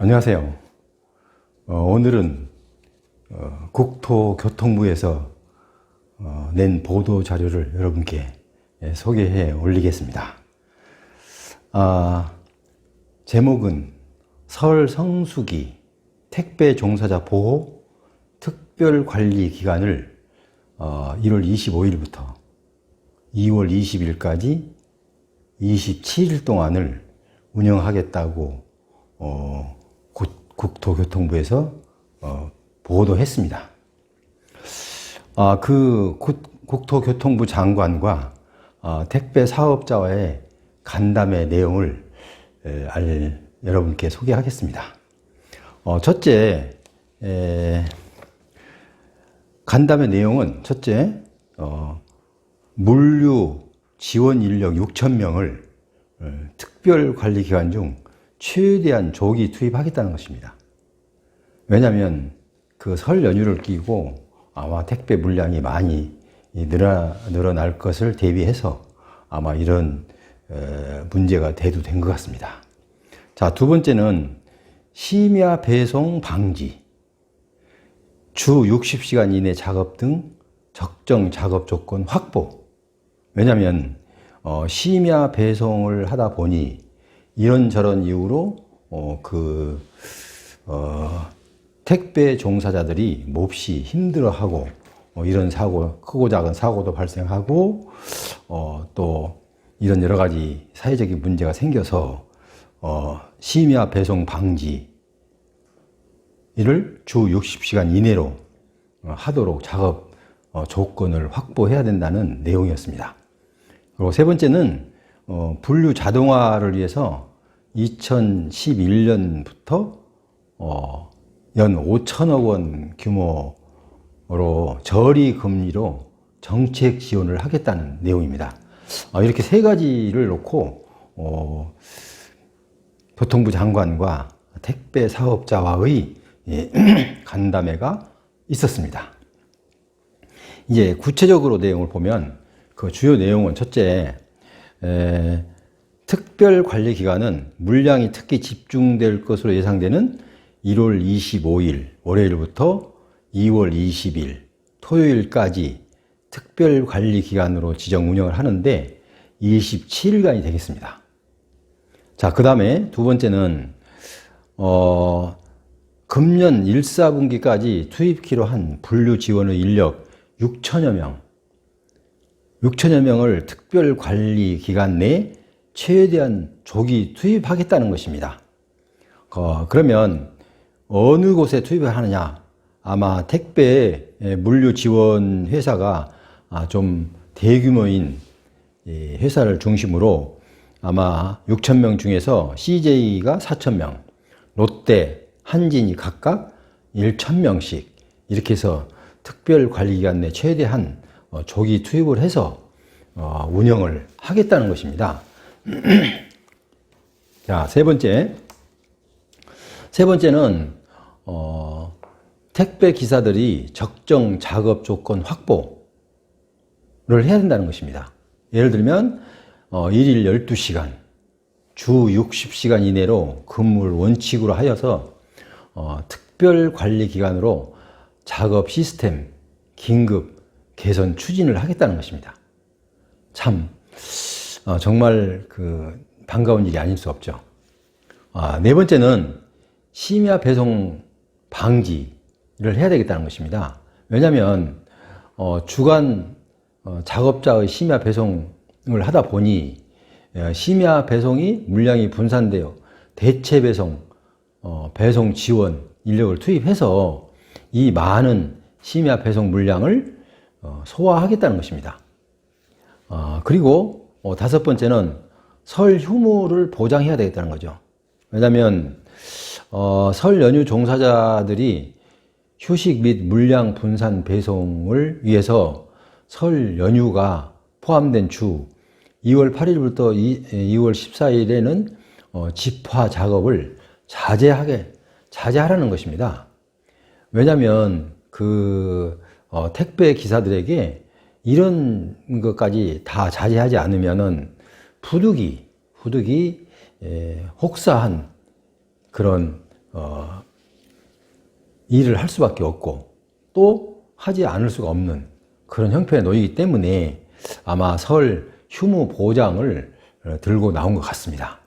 안녕하세요. 오늘은 국토교통부에서 낸 보도 자료를 여러분께 소개해 올리겠습니다. 제목은 설 성수기 택배 종사자 보호 특별관리 기간을 1월 25일부터 2월 20일까지 27일 동안을 운영하겠다고 국토교통부에서 보도했습니다. 국토교통부 장관과 택배 사업자와의 간담회 내용을 여러분께 소개하겠습니다. 첫째, 간담회 내용은 첫째, 물류 지원 인력 6,000명을 특별관리 기간 중 최대한 조기 투입하겠다는 것입니다. 왜냐하면 그 설 연휴를 끼고 아마 택배 물량이 많이 늘어날 것을 대비해서 아마 이런 문제가 대두된 것 같습니다. 자, 두 번째는 심야 배송 방지, 주 60시간 이내 작업 등 적정 작업 조건 확보. 왜냐하면 심야 배송을 하다 보니 이런저런 이유로 택배 종사자들이 몹시 힘들어하고 이런 사고, 크고 작은 사고도 발생하고 또 이런 여러 가지 사회적인 문제가 생겨서 심야 배송 방지 이를 주 60시간 이내로 하도록 작업 조건을 확보해야 된다는 내용이었습니다. 그리고 세 번째는 분류 자동화를 위해서 2011년부터 연 5천억 원 규모로 저리 금리로 정책 지원을 하겠다는 내용입니다. 이렇게 세 가지를 놓고 교통부 장관과 택배 사업자와의 간담회가 있었습니다. 이제 구체적으로 내용을 보면 그 주요 내용은 첫째, 특별 관리 기간은 물량이 특히 집중될 것으로 예상되는 1월 25일 월요일부터 2월 20일 토요일까지 특별 관리 기간으로 지정 운영을 하는데 27일간이 되겠습니다. 자, 그 다음에 두 번째는 금년 1, 4분기까지 투입키로 한 분류 지원의 인력 6천여 명을 특별 관리 기간 내에 최대한 조기 투입하겠다는 것입니다. 그러면 어느 곳에 투입을 하느냐? 아마 택배 물류 지원 회사가 좀 대규모인 회사를 중심으로 아마 6,000명 중에서 CJ가 4,000명, 롯데, 한진이 각각 1,000명씩 이렇게 해서 특별 관리 기간 내 최대한 조기 투입을 해서 운영을 하겠다는 것입니다. 자, 세 번째는 택배 기사들이 적정 작업 조건 확보를 해야 된다는 것입니다. 예를 들면 일일 12시간, 주 60시간 이내로 근무를 원칙으로 하여서 특별 관리 기간으로 작업 시스템 긴급 개선 추진을 하겠다는 것입니다. 참 정말 반가운 일이 아닐 수 없죠. 네 번째는 심야 배송 방지를 해야 되겠다는 것입니다. 왜냐하면 주간 작업자의 심야 배송을 하다 보니 심야 배송이 물량이 분산되어 대체 배송, 배송 지원 인력을 투입해서 이 많은 심야 배송 물량을 소화하겠다는 것입니다. 그리고 다섯 번째는 설 휴무를 보장해야 되겠다는 거죠. 왜냐하면 설 연휴 종사자들이 휴식 및 물량 분산 배송을 위해서 설 연휴가 포함된 주 2월 8일부터 2월 14일에는 집화 작업을 자제하라는 것입니다. 왜냐하면 택배 기사들에게 이런 것까지 다 자제하지 않으면은 부득이 혹사한 그런 일을 할 수밖에 없고 또 하지 않을 수가 없는 그런 형편에 놓이기 때문에 아마 설 휴무 보장을 들고 나온 것 같습니다.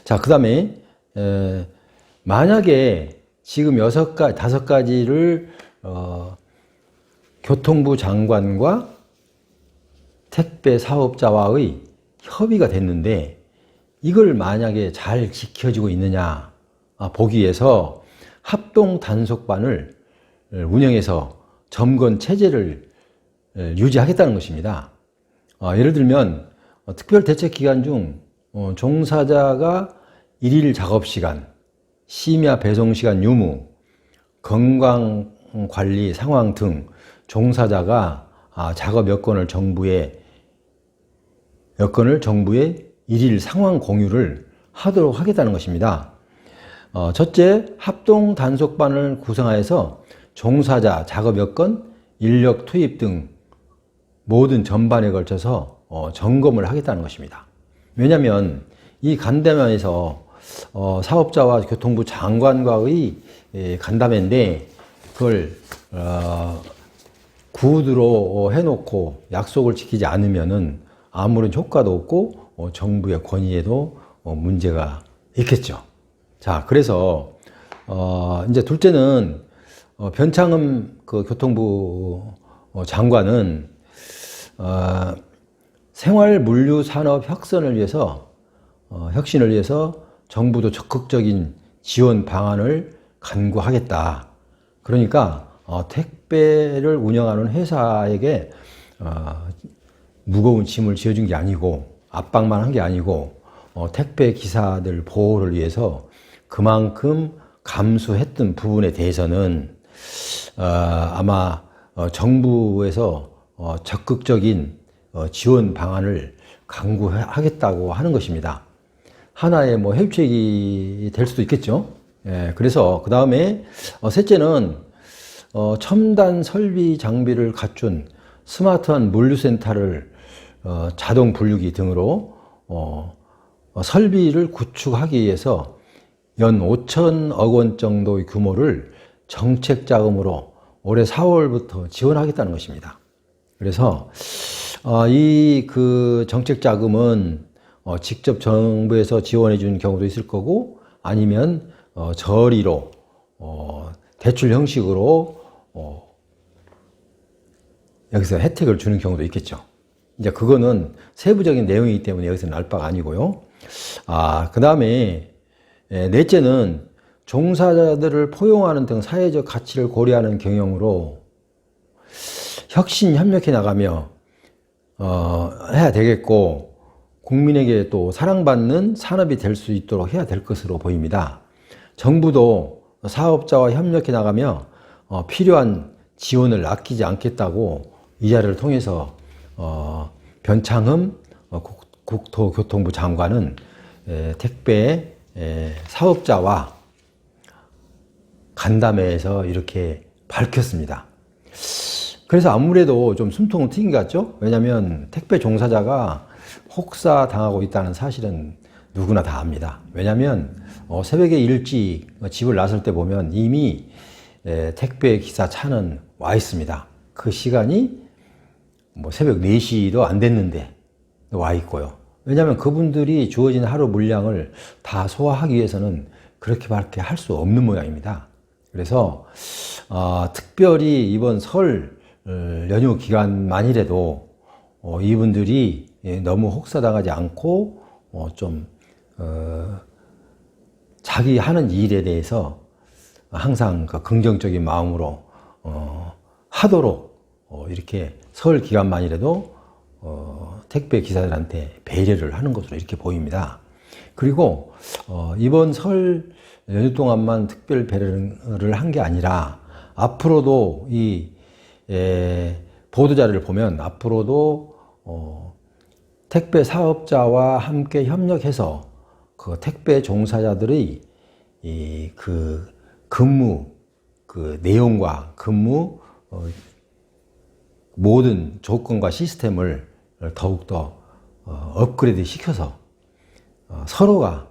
자, 그 다음에 만약에 지금 5가지를 교통부 장관과 택배 사업자와의 협의가 됐는데 이걸 만약에 잘 지켜지고 있느냐 보기 위해서 합동 단속반을 운영해서 점검 체제를 유지하겠다는 것입니다. 예를 들면 특별대책기간 중 종사자가 일일 작업시간, 심야 배송시간 유무, 건강관리 상황 등 종사자가 작업 여건을 정부에 일일 상황 공유를 하도록 하겠다는 것입니다. 첫째, 합동 단속반을 구성하여서 종사자, 작업 여건, 인력 투입 등 모든 전반에 걸쳐서 점검을 하겠다는 것입니다. 왜냐하면 이 간담회에서 사업자와 교통부 장관과의 간담회인데 그걸 구두로 해놓고 약속을 지키지 않으면은 아무런 효과도 없고 정부의 권위에도 문제가 있겠죠. 자, 그래서 이제 둘째는 변창흠 그 교통부 장관은 생활 물류 산업 혁신을 위해서 정부도 적극적인 지원 방안을 간구하겠다. 그러니까 택배를 운영하는 회사에게 무거운 짐을 지어준 게 아니고 압박만 한 게 아니고 택배 기사들 보호를 위해서 그만큼 감수했던 부분에 대해서는 아마 정부에서 적극적인 지원 방안을 강구하겠다고 하는 것입니다. 하나의 해주책이 될 수도 있겠죠. 그래서 그 다음에 셋째는 첨단 설비 장비를 갖춘 스마트한 물류센터를 자동 분류기 등으로 설비를 구축하기 위해서 연 5천억 원 정도의 규모를 정책 자금으로 올해 4월부터 지원하겠다는 것입니다. 그래서 이 그 정책 자금은 직접 정부에서 지원해 준 경우도 있을 거고 아니면 저리로 대출 형식으로 여기서 혜택을 주는 경우도 있겠죠. 이제 그거는 세부적인 내용이기 때문에 여기서는 알 바가 아니고요. 그 다음에 넷째는 종사자들을 포용하는 등 사회적 가치를 고려하는 경영으로 혁신 협력해 나가며 해야 되겠고 국민에게 또 사랑받는 산업이 될 수 있도록 해야 될 것으로 보입니다. 정부도 사업자와 협력해 나가며 필요한 지원을 아끼지 않겠다고 이 자리를 통해서 변창흠 국토교통부 장관은 택배 사업자와 간담회에서 이렇게 밝혔습니다. 그래서 아무래도 좀 숨통은 트인 것 같죠? 왜냐하면 택배 종사자가 혹사당하고 있다는 사실은 누구나 다 압니다. 왜냐하면 새벽에 일찍 집을 나설 때 보면 이미 택배 기사 차는 와 있습니다. 그 시간이 새벽 4시도 안 됐는데 와 있고요. 왜냐하면 그분들이 주어진 하루 물량을 다 소화하기 위해서는 그렇게밖에 할 수 없는 모양입니다. 그래서 특별히 이번 설 연휴 기간만이라도 이분들이 너무 혹사당하지 않고 좀 자기 하는 일에 대해서 항상 그 긍정적인 마음으로 하도록 이렇게 설 기간만이라도 택배 기사들한테 배려를 하는 것으로 이렇게 보입니다. 그리고 이번 설 연휴 동안만 특별 배려를 한 게 아니라 앞으로도 이 보도자료를 보면 앞으로도 택배 사업자와 함께 협력해서 그 택배 종사자들의 그 근무 그 내용과 근무 모든 조건과 시스템을 더욱더 업그레이드 시켜서 서로가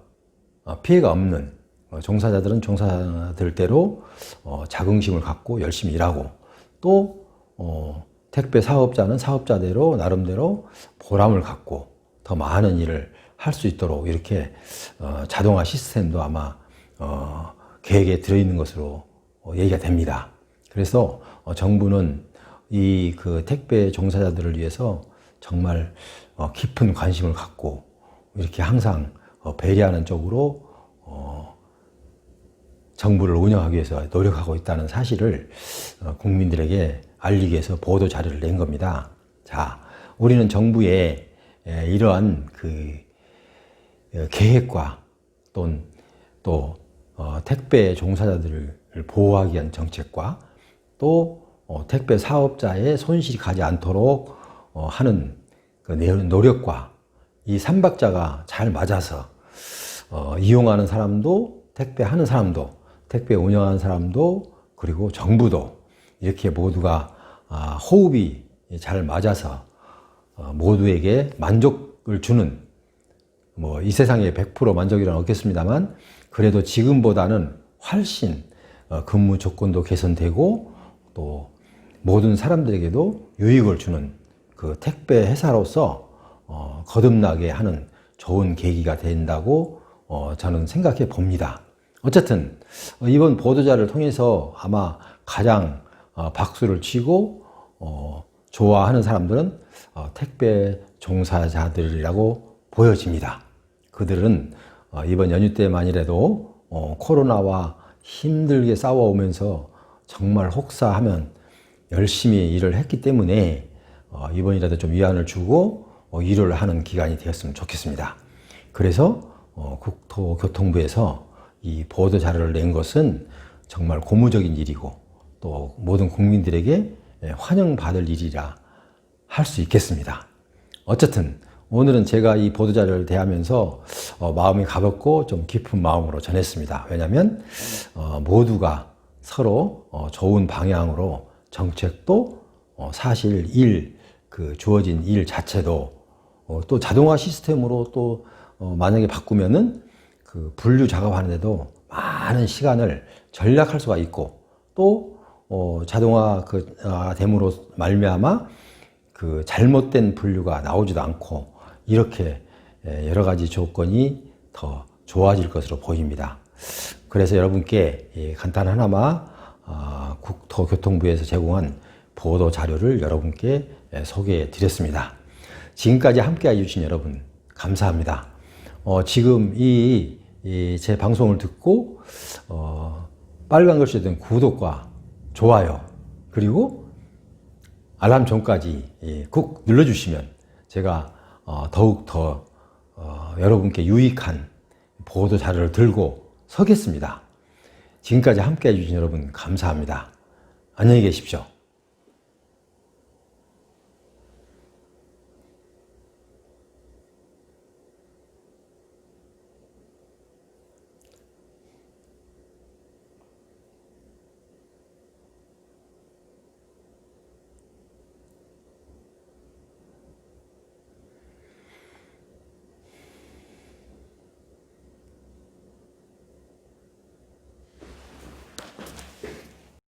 피해가 없는 종사자들은 종사자들대로 자긍심을 갖고 열심히 일하고, 또 택배 사업자는 사업자대로 나름대로 보람을 갖고 더 많은 일을 할 수 있도록 이렇게 자동화 시스템도 아마 계획에 들어있는 것으로 얘기가 됩니다. 그래서 정부는 이 그 택배 종사자들을 위해서 정말 깊은 관심을 갖고 이렇게 항상 배려하는 쪽으로 정부를 운영하기 위해서 노력하고 있다는 사실을 국민들에게 알리기 위해서 보도 자료를 낸 겁니다. 자, 우리는 정부의 이러한 그 계획과 또 택배 종사자들을 보호하기 위한 정책과 또 택배 사업자의 손실이 가지 않도록 하는 그 노력과 이 삼박자가 잘 맞아서 이용하는 사람도, 택배하는 사람도, 택배 운영하는 사람도, 그리고 정부도 이렇게 모두가 호흡이 잘 맞아서 모두에게 만족을 주는, 뭐 이 세상에 100% 만족이란 없겠습니다만 그래도 지금보다는 훨씬 근무 조건도 개선되고 또 모든 사람들에게도 유익을 주는 그 택배 회사로서 거듭나게 하는 좋은 계기가 된다고 저는 생각해 봅니다. 어쨌든 이번 보도자를 통해서 아마 가장 박수를 치고 좋아하는 사람들은 택배 종사자들이라고 보여집니다. 그들은 이번 연휴 때만이라도 코로나와 힘들게 싸워오면서 정말 혹사하면 열심히 일을 했기 때문에 이번이라도 좀 위안을 주고 일을 하는 기간이 되었으면 좋겠습니다. 그래서 국토교통부에서 이 보도 자료를 낸 것은 정말 고무적인 일이고 또 모든 국민들에게 환영받을 일이라 할 수 있겠습니다. 어쨌든 오늘은 제가 이 보도 자료를 대하면서 마음이 가볍고 좀 깊은 마음으로 전했습니다. 왜냐하면 모두가 서로 좋은 방향으로 정책도 사실 그 주어진 일 자체도 또 자동화 시스템으로 또 만약에 바꾸면은 그 분류 작업하는데도 많은 시간을 절약할 수가 있고 또 자동화 됨으로 말미암아 그 잘못된 분류가 나오지도 않고 이렇게 여러 가지 조건이 더 좋아질 것으로 보입니다. 그래서 여러분께 간단하나마 국토교통부에서 제공한 보도 자료를 여러분께 소개해 드렸습니다. 지금까지 함께 해주신 여러분 감사합니다. 지금 제 방송을 듣고 빨간 글씨에 든 구독과 좋아요 그리고 알람 전까지 꾹 눌러주시면 제가 더욱 더 여러분께 유익한 보도 자료를 들고 서겠습니다. 지금까지 함께 해주신 여러분 감사합니다. 안녕히 계십시오.